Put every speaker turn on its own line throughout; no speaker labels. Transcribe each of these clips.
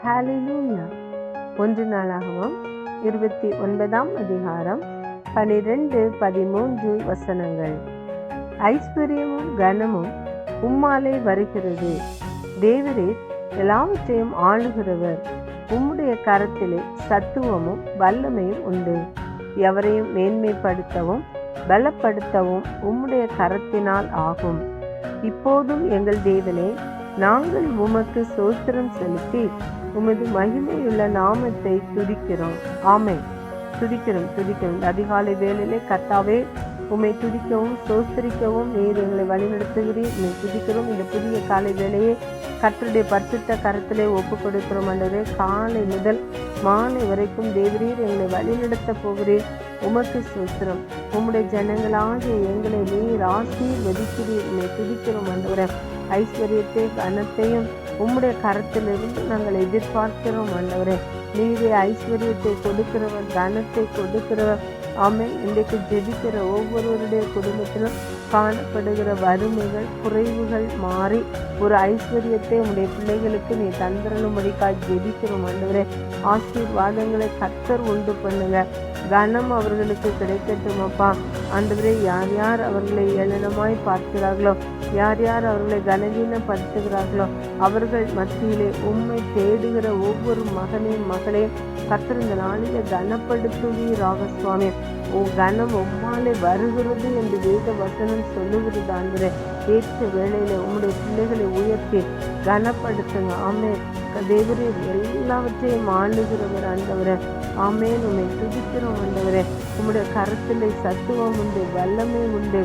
ஹalleluya. 1 நாளாகமம் 29ஆம் அதிகாரம் 12-13 வசனங்கள். ஐஸ்வர்யமும் கனமும் உம்மாலே வருகிறது. தேவரீர் எல்லாவற்றையும் ஆளுகிறவர். உம்முடைய கரத்திலே சத்துவமும் வல்லமையும் உண்டு. எவரையும் மேன்மைப்படுத்தவும் பலப்படுத்தவும் உம்முடைய கரத்தினால் ஆகும். இப்போதும் எங்கள் தேவனே, நாங்கள் உமக்கு ஸ்தோத்திரம் செலுத்தி உமது மகிமையுள்ள நாமத்தை துதிக்கிறோம். ஆமென். துதிக்கிறோம். அதிகாலை வேளையிலே கர்த்தாவே, உம்மை துதிக்கவும் ஸ்தோத்திரிக்கவும் நீர் எங்களை வழிநடத்துகிறீர். உம்மை துதிக்கிறோம். இந்த புதிய காலை வேளையே கர்த்தருடைய பரிசுத்த கரத்திலே ஒப்பு கொடுக்கிறோம். ஆண்டவரே, காலை முதல் மாலை வரைக்கும் தேவரீர் எங்களை வழிநடத்த போகிறீர். உமக்கு ஸ்தோத்திரம். உம்முடைய ஜனங்களாகிய எங்களை நீர் ஆசீர்வதிக்கிறீர். உம்மை துதிக்கிறோம். ஆண்டவரே, ஐஸ்வர்யத்தை கனத்தையும் உம்முடைய கரத்திலிருந்து நாங்கள் எதிர்பார்க்கிறோம். ஆண்டவரே, நீரே ஐஸ்வர்யத்தை கொடுக்கிறவர், கனத்தை கொடுக்கிறவர். ஆமென். இன்றைக்கு ஜெபிக்கிற ஒவ்வொருவருடைய குடும்பத்திலும் காணப்படுகிற வறுமைகள், குறைவுகள் மாறி ஒரு ஐஸ்வர்யத்தை உடைய பிள்ளைகளுக்கு நீ தந்திரனும்படிக்காய் ஜெபிக்கிறோம். ஆண்டவரே, ஆசீர்வாதங்களை கர்த்தர் உண்டு பண்ணுங்க. கனம் அவர்களுக்கு கிடைக்கட்டும் அப்பா. ஆண்டவரே, யார் யார் அவர்களை ஏளனமாய் பார்க்கிறார்களோ, யார் யார் அவர்களை கனவீனப்படுத்துகிறார்களோ, அவர்கள் மத்தியிலே உம்மை தேடுகிற ஒவ்வொரு மகனையும் மகளையும் கர்த்தர் இந்த நாளிலே கனப்படுத்துவீராக சுவாமி. ஓ, கனம் உம்மாலே வருகிறது என்று வேத வசனம் சொல்லுகிறது. ஆண்டவரே, ஏற்ற வேளையில உம்முடைய பிள்ளைகளை உயர்த்தி கனப்படுத்துங்க. ஆமென். தேவரீர் எல்லாவற்றையும் ஆளுகிறவர். ஆண்டவரே, ஆமென். உம்மை துதிக்கிறோம். ஆண்டவரே, உம்முடைய கரத்திலே சத்துவம் உண்டு, வல்லமை உண்டு.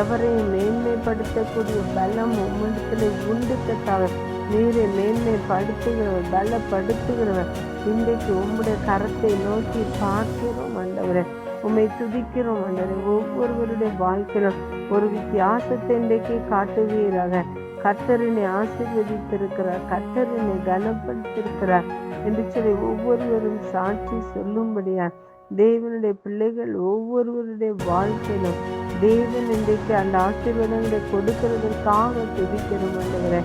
எவரையும் மேன்மைப்படுத்தக்கூடிய பலம் உம்மிடத்திலே உண்டு. கர்த்தாவே, நீரை மேன்மைப்படுத்துகிறவர், பலப்படுத்துகிறவர். இன்றைக்கு உம்முடைய கரத்தை நோக்கி பார்க்கிறோம். ஆண்டவரே, உம்மை துதிக்கிறோம். ஆண்டவரே, ஒவ்வொருவருடைய வாழ்க்கையிலும் ஒரு வித்தியாசத்தை இன்றைக்கு காட்டுவீராக. கர்த்தரினை ஆசீர்வதித்திருக்கிறார், கர்த்தரினை கனப்படுத்திருக்கிறார் என்று சொல்லி ஒவ்வொருவரும் சாட்சி சொல்லும்படியா தேவனுடைய பிள்ளைகள் ஒவ்வொருவருடைய வாழ்க்கையிலும் தேவன் இன்றைக்கு அந்த ஆசீர்வாதங்களை கொடுக்கிறதற்காக துதிக்கிறோம். ஆண்டவரே,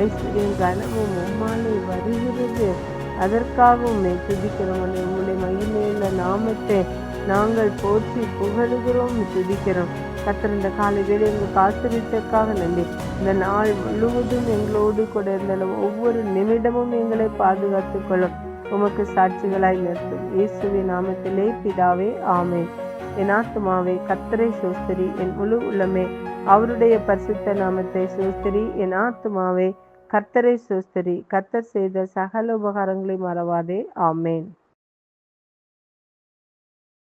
ஐஸ்வர்யம் கனமும் உம்மாலே வருகிறது. அதற்காக உம்மை துதிக்கிறோம். உம்முடைய மகிமையுள்ள நாமத்தை நாங்கள் போற்றி புகழுகிறோம், துதிக்கிறோம். கர்த்தர் இந்த காலை வேளை எங்களுக்கு ஆசீர்வதித்ததற்காக நன்றி. இந்த நாள் முழுவதும் எங்களோடு கூட இருந்தாலும் ஒவ்வொரு நிமிடமும் எங்களை பாதுகாத்துக் கொள்ளும். உமக்கு சாட்சிகளாய் நிறுத்தும். இயேசுவின் நாமத்திலே பிதாவே, ஆமென். என் ஆத்துமாவே கர்த்தரை ஸ்தோத்திரி, என் முழு உள்ளமே அவருடைய பரிசுத்த நாமத்தை ஸ்தோத்திரி. என் ஆத்துமாவே கர்த்தரை ஸ்தோத்திரி. கர்த்தர் செய்த சகல உபகாரங்களை மறவாதே. ஆமென்.